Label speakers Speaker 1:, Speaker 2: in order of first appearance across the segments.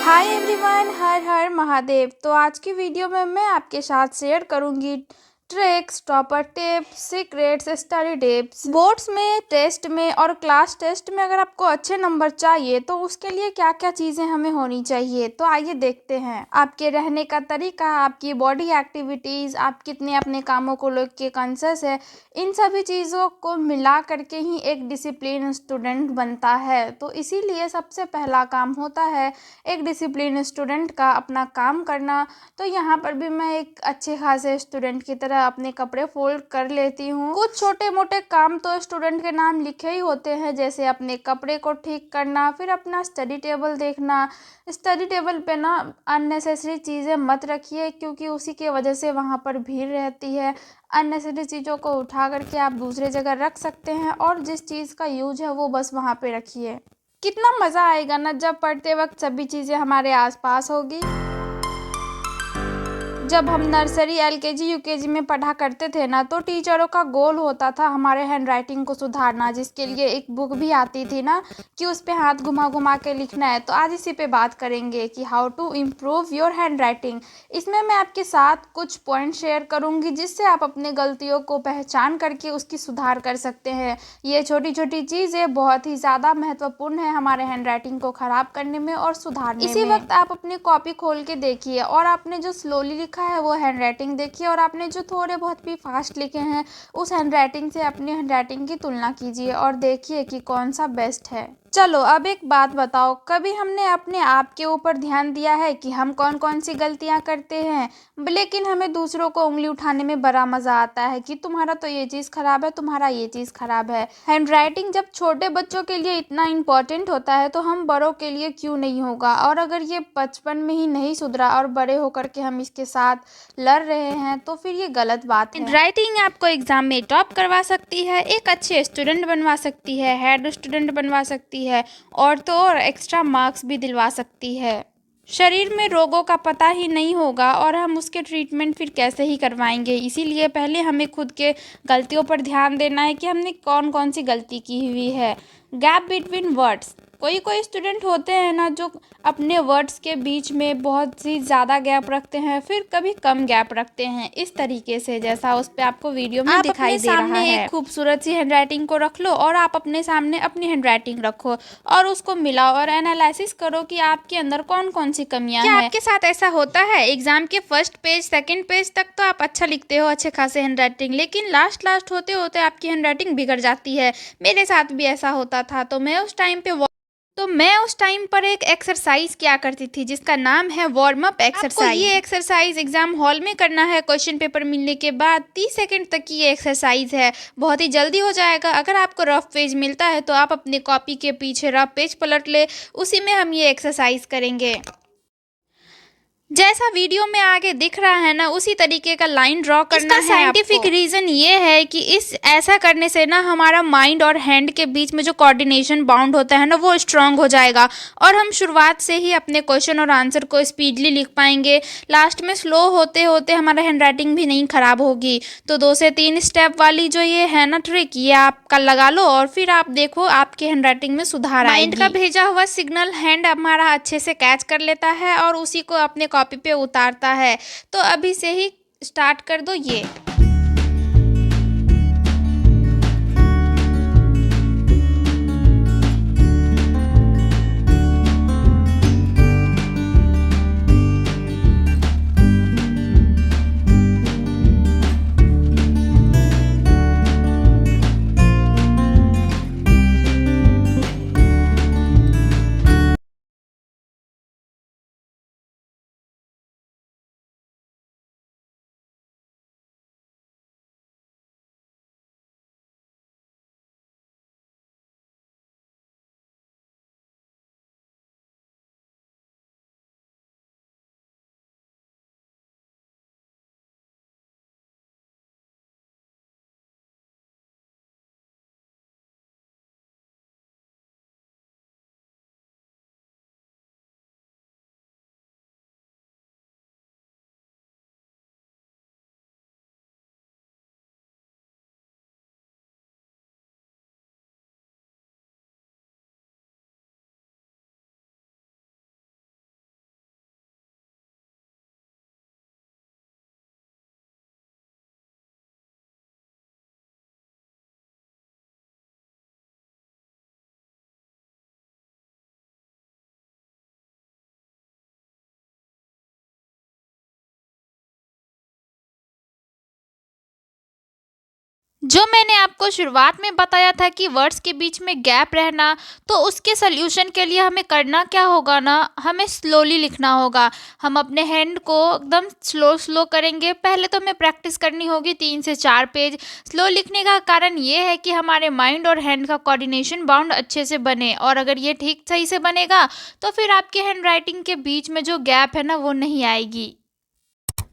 Speaker 1: Hi everyone, हर हर महादेव। तो आज की वीडियो में मैं आपके साथ शेयर करूंगी tricks, topper tips, secrets, study tips. Boards में, टेस्ट में और क्लास टेस्ट में अगर आपको अच्छे नंबर चाहिए तो उसके लिए क्या क्या चीज़ें हमें होनी चाहिए, तो आइए देखते हैं। आपके रहने का तरीका, आपकी बॉडी एक्टिविटीज़, आप कितने अपने कामों को लेकर कॉन्शियस है, इन सभी चीज़ों को मिला करके ही एक डिसिप्लिन स्टूडेंट बनता है। तो इसीलिए सबसे पहला काम होता है एक डिसिप्लिन स्टूडेंट का अपना काम करना। तो यहाँ पर भी मैं एक अच्छे खासे स्टूडेंट की तरह अपने कपड़े फोल्ड कर लेती हूँ। कुछ छोटे मोटे काम तो स्टूडेंट के नाम लिखे ही होते हैं, जैसे अपने कपड़े को ठीक करना, फिर अपना स्टडी टेबल देखना। स्टडी टेबल पे ना अननेसेसरी चीज़ें मत रखिए, क्योंकि उसी की वजह से वहाँ पर भीड़ रहती है। अननेसेसरी चीज़ों को उठा करके आप दूसरे जगह रख सकते हैं, और जिस चीज़ का यूज है वो बस वहाँ पे रखिए। कितना मज़ा आएगा ना जब पढ़ते वक्त सभी चीज़ें हमारे आसपास होगी। जब हम नर्सरी, एलकेजी, यूकेजी में पढ़ा करते थे ना, तो टीचरों का गोल होता था हमारे हैंडराइटिंग को सुधारना, जिसके लिए एक बुक भी आती थी ना कि उस पे हाथ घुमा घुमा के लिखना है। तो आज इसी पे बात करेंगे कि how to improve your handwriting. इसमें मैं आपके साथ कुछ पॉइंट शेयर करूंगी जिससे आप अपने गलतियों को पहचान करके उसकी सुधार कर सकते हैं। ये छोटी छोटी चीज़ें बहुत ही ज़्यादा महत्वपूर्ण है हमारे हैंडराइटिंग को ख़राब करने में और सुधारने में। इसी वक्त आप अपनी कॉपी खोल के देखिए, और आपने जो स्लोली लिखा है वो हैंडराइटिंग देखिए, और आपने जो थोड़े बहुत भी फास्ट लिखे हैं उस हैंडराइटिंग से अपनी हैंडराइटिंग की तुलना कीजिए और देखिए कि कौन सा बेस्ट है। चलो अब एक बात बताओ, कभी हमने अपने आप के ऊपर ध्यान दिया है कि हम कौन कौन सी गलतियां करते हैं, लेकिन हमें दूसरों को उंगली उठाने में बड़ा मजा आता है कि तुम्हारा तो ये चीज़ खराब है, तुम्हारा ये चीज़ खराब है। हैंडराइटिंग जब छोटे बच्चों के लिए इतना इम्पोर्टेंट होता है तो हम बड़ों के लिए क्यों नहीं होगा। और अगर ये बचपन में ही नहीं सुधरा और बड़े होकर के हम इसके साथ लड़ रहे हैं तो फिर ये गलत बात है। हैंडराइटिंग आपको एग्जाम में टॉप करवा सकती है, एक अच्छे स्टूडेंट बनवा सकती है, हेड स्टूडेंट बनवा सकती है, और तो और एक्स्ट्रा मार्क्स भी दिलवा सकती है। शरीर में रोगों का पता ही नहीं होगा और हम उसके ट्रीटमेंट फिर कैसे ही करवाएंगे। इसीलिए पहले हमें खुद के गलतियों पर ध्यान देना है कि हमने कौन कौन सी गलती की हुई है। गैप बिटवीन वर्ड्स, कोई कोई स्टूडेंट होते हैं ना जो अपने वर्ड्स के बीच में बहुत ही ज़्यादा गैप रखते हैं, फिर कभी कम गैप रखते हैं, इस तरीके से जैसा उस पे आपको वीडियो में दिखाई दे रहा है। एक खूबसूरत सी हैंडराइटिंग को रख लो और आप अपने सामने अपनी हैंडराइटिंग रखो और उसको मिलाओ और एनालिसिस करो कि आपके अंदर कौन कौन सी कमियां हैं। आपके साथ ऐसा होता है एग्जाम के फर्स्ट पेज, सेकंड पेज तक तो आप अच्छा लिखते हो, अच्छे खासे हैंडराइटिंग, लेकिन लास्ट होते होते आपकी हैंडराइटिंग बिगड़ जाती है। मेरे साथ भी ऐसा होता था। तो मैं उस टाइम पर एक एक्सरसाइज किया करती थी जिसका नाम है वार्म अप एक्सरसाइज। ये एक्सरसाइज एग्जाम हॉल में करना है क्वेश्चन पेपर मिलने के बाद। 30 सेकंड तक की ये एक्सरसाइज है, बहुत ही जल्दी हो जाएगा। अगर आपको रफ पेज मिलता है तो आप अपने कॉपी के पीछे रफ पेज पलट ले, उसी में हम ये एक्सरसाइज करेंगे। जैसा वीडियो में आगे दिख रहा है ना, उसी तरीके का लाइन ड्रॉ करना है। साइंटिफिक रीजन ये है कि ऐसा करने से ना हमारा माइंड और हैंड के बीच में जो कोऑर्डिनेशन बाउंड होता है ना वो स्ट्रांग हो जाएगा, और हम शुरुआत से ही अपने क्वेश्चन और आंसर को स्पीडली लिख पाएंगे। लास्ट में स्लो होते होते हमारा हैंडराइटिंग भी नहीं खराब होगी। तो 2 से 3 स्टेप वाली जो ये है ना ट्रिक, ये आपका लगा लो और फिर आप देखो आपके हैंडराइटिंग में सुधार आएगी। माइंड का भेजा हुआ सिग्नल हैंड हमारा अच्छे से कैच कर लेता है और उसी को अपने कॉपी पे उतारता है। तो अभी से ही स्टार्ट कर दो ये। जो मैंने आपको शुरुआत में बताया था कि वर्ड्स के बीच में गैप रहना, तो उसके सल्यूशन के लिए हमें करना क्या होगा ना, हमें स्लोली लिखना होगा। हम अपने हैंड को एकदम स्लो स्लो करेंगे। पहले तो हमें प्रैक्टिस करनी होगी 3 से 4 पेज। स्लो लिखने का कारण ये है कि हमारे माइंड और हैंड का कोऑर्डिनेशन बाउंड अच्छे से बने, और अगर ये ठीक सही से बनेगा तो फिर आपके हैंड राइटिंग के बीच में जो गैप है ना, वो नहीं आएगी।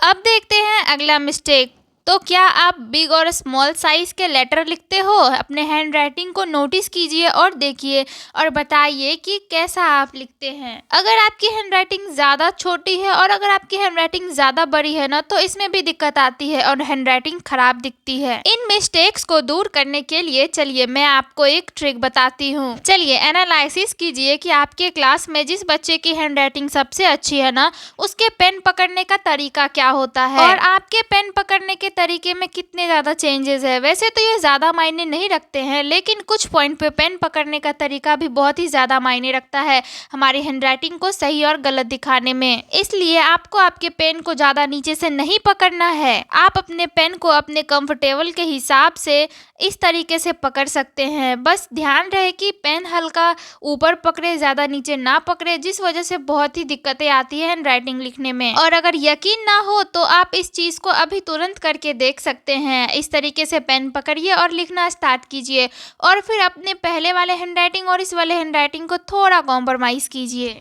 Speaker 1: अब देखते हैं अगला मिस्टेक। तो क्या आप बिग और स्मॉल साइज के लेटर लिखते हो? अपने हैंड राइटिंग को नोटिस कीजिए और देखिए और बताइए कि कैसा आप लिखते हैं। अगर आपकी हैंड राइटिंग ज़्यादा छोटी है और अगर आपकी हैंड राइटिंग ज़्यादा बड़ी है ना, तो इसमें भी दिक्कत आती है और हैंड राइटिंग खराब दिखती है। इन मिस्टेक्स को दूर करने के लिए चलिए मैं आपको एक ट्रिक बताती हूँ। चलिए एनालिसिस कीजिए कि आपके क्लास में जिस बच्चे की हैंड राइटिंग सबसे अच्छी है ना, उसके पेन पकड़ने का तरीका क्या होता है और आपके पेन पकड़ने के तरीके में कितने ज़्यादा चेंजेस है। वैसे तो ये ज़्यादा मायने नहीं रखते हैं, लेकिन कुछ पॉइंट पे पेन पकड़ने का तरीका भी बहुत ही ज़्यादा मायने रखता है हमारी हैंडराइटिंग को सही और गलत दिखाने में। इसलिए आपको आपके पेन को ज़्यादा नीचे से नहीं पकड़ना है। आप अपने पेन को अपने कंफर्टेबल के हिसाब से इस तरीके से पकड़ सकते हैं। बस ध्यान रहे कि पेन हल्का ऊपर पकड़े, ज़्यादा नीचे ना पकड़े, जिस वजह से बहुत ही दिक्कतें आती है हैंड राइटिंग लिखने में। और अगर यकीन ना हो तो आप इस चीज़ को अभी तुरंत करके देख सकते हैं। इस तरीके से पेन पकड़िए और लिखना स्टार्ट कीजिए, और फिर अपने पहले वाले हैंड राइटिंग और इस वाले हैंड राइटिंग को थोड़ा कॉम्प्रोमाइज़ कीजिए।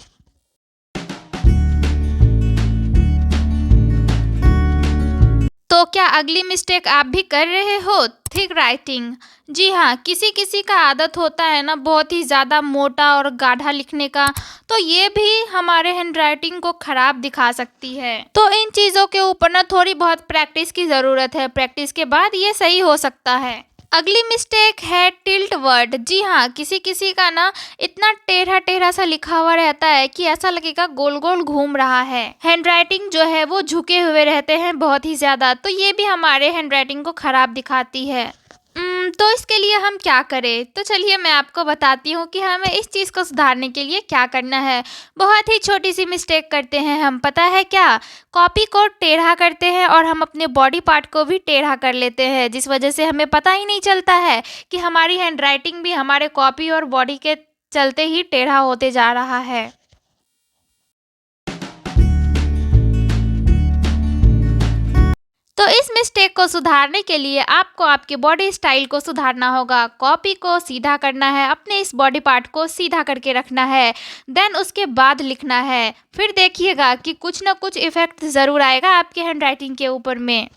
Speaker 1: तो क्या अगली मिस्टेक आप भी कर रहे हो? Thick writing. जी हाँ, किसी किसी का आदत होता है ना बहुत ही ज़्यादा मोटा और गाढ़ा लिखने का, तो ये भी हमारे हैंड राइटिंग को ख़राब दिखा सकती है। तो इन चीज़ों के ऊपर ना थोड़ी बहुत प्रैक्टिस की ज़रूरत है। प्रैक्टिस के बाद ये सही हो सकता है। अगली मिस्टेक है टिल्ट वर्ड। जी हाँ, किसी किसी का ना इतना टेढ़ा टेढ़ा सा लिखा हुआ रहता है कि ऐसा लगेगा गोल गोल घूम रहा है। हैंड राइटिंग जो है वो झुके हुए रहते हैं बहुत ही ज़्यादा, तो ये भी हमारे हैंड राइटिंग को ख़राब दिखाती है। तो इसके लिए हम क्या करें? तो चलिए मैं आपको बताती हूँ कि हमें इस चीज़ को सुधारने के लिए क्या करना है। बहुत ही छोटी सी मिस्टेक करते हैं हम, पता है क्या? कॉपी को टेढ़ा करते हैं और हम अपने बॉडी पार्ट को भी टेढ़ा कर लेते हैं, जिस वजह से हमें पता ही नहीं चलता है कि हमारी हैंड राइटिंग भी हमारे कॉपी और बॉडी के चलते ही टेढ़ा होते जा रहा है। तो इस मिस्टेक को सुधारने के लिए आपको आपके बॉडी स्टाइल को सुधारना होगा। कॉपी को सीधा करना है, अपने इस बॉडी पार्ट को सीधा करके रखना है, देन उसके बाद लिखना है। फिर देखिएगा कि कुछ ना कुछ इफेक्ट ज़रूर आएगा आपके हैंड राइटिंग के ऊपर में।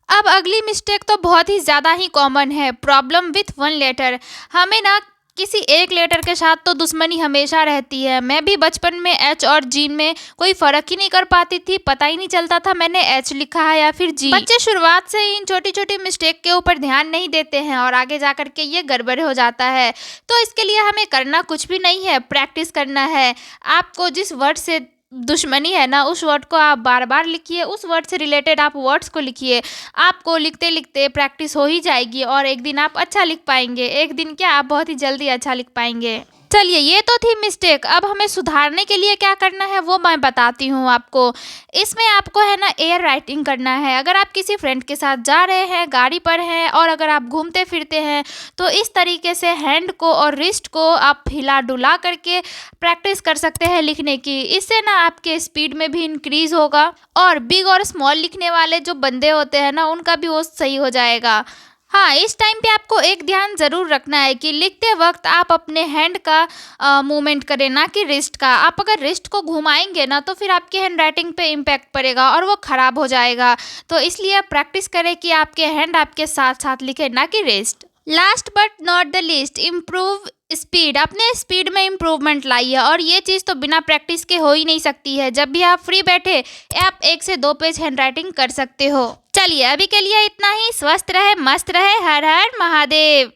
Speaker 1: अब अगली मिस्टेक तो बहुत ही ज़्यादा ही कॉमन है, प्रॉब्लम विथ वन लेटर। हमें ना किसी एक लेटर के साथ तो दुश्मनी हमेशा रहती है। मैं भी बचपन में एच और जी में कोई फ़र्क ही नहीं कर पाती थी, पता ही नहीं चलता था मैंने एच लिखा है या फिर जी। बच्चे शुरुआत से ही इन छोटी छोटी मिस्टेक के ऊपर ध्यान नहीं देते हैं और आगे जा कर के ये गड़बड़ हो जाता है। तो इसके लिए हमें करना कुछ भी नहीं है, प्रैक्टिस करना है। आपको जिस वर्ड से दुश्मनी है ना, उस वर्ड को आप बार बार लिखिए, उस वर्ड से रिलेटेड आप वर्ड्स को लिखिए। आपको लिखते लिखते प्रैक्टिस हो ही जाएगी और एक दिन आप अच्छा लिख पाएंगे। एक दिन क्या, आप बहुत ही जल्दी अच्छा लिख पाएंगे। चलिए ये तो थी मिस्टेक। अब हमें सुधारने के लिए क्या करना है वो मैं बताती हूँ आपको। इसमें आपको है ना एयर राइटिंग करना है। अगर आप किसी फ्रेंड के साथ जा रहे हैं, गाड़ी पर हैं और अगर आप घूमते फिरते हैं, तो इस तरीके से हैंड को और रिस्ट को आप हिला डुला करके प्रैक्टिस कर सकते हैं लिखने की। इससे ना आपके स्पीड में भी इंक्रीज होगा और बिग और स्मॉल लिखने वाले जो बंदे होते हैं ना, उनका भी वो सही हो जाएगा। हाँ, इस टाइम पे आपको एक ध्यान ज़रूर रखना है कि लिखते वक्त आप अपने हैंड का मूवमेंट करें, ना कि रिस्ट का। आप अगर रिस्ट को घुमाएंगे ना, तो फिर आपके हैंड राइटिंग पे इम्पैक्ट पड़ेगा और वो ख़राब हो जाएगा। तो इसलिए आप प्रैक्टिस करें कि आपके हैंड आपके साथ साथ लिखे, ना कि wrist. Last but not the least, improve speed. अपने स्पीड में इम्प्रूवमेंट लाइए और ये चीज़ तो बिना प्रैक्टिस के हो ही नहीं सकती है। जब भी आप फ्री बैठे, आप 1 से 2 पेज हैंड राइटिंग कर सकते हो। चलिए अभी के लिए इतना ही। स्वस्थ रहे, मस्त रहे। हर हर महादेव।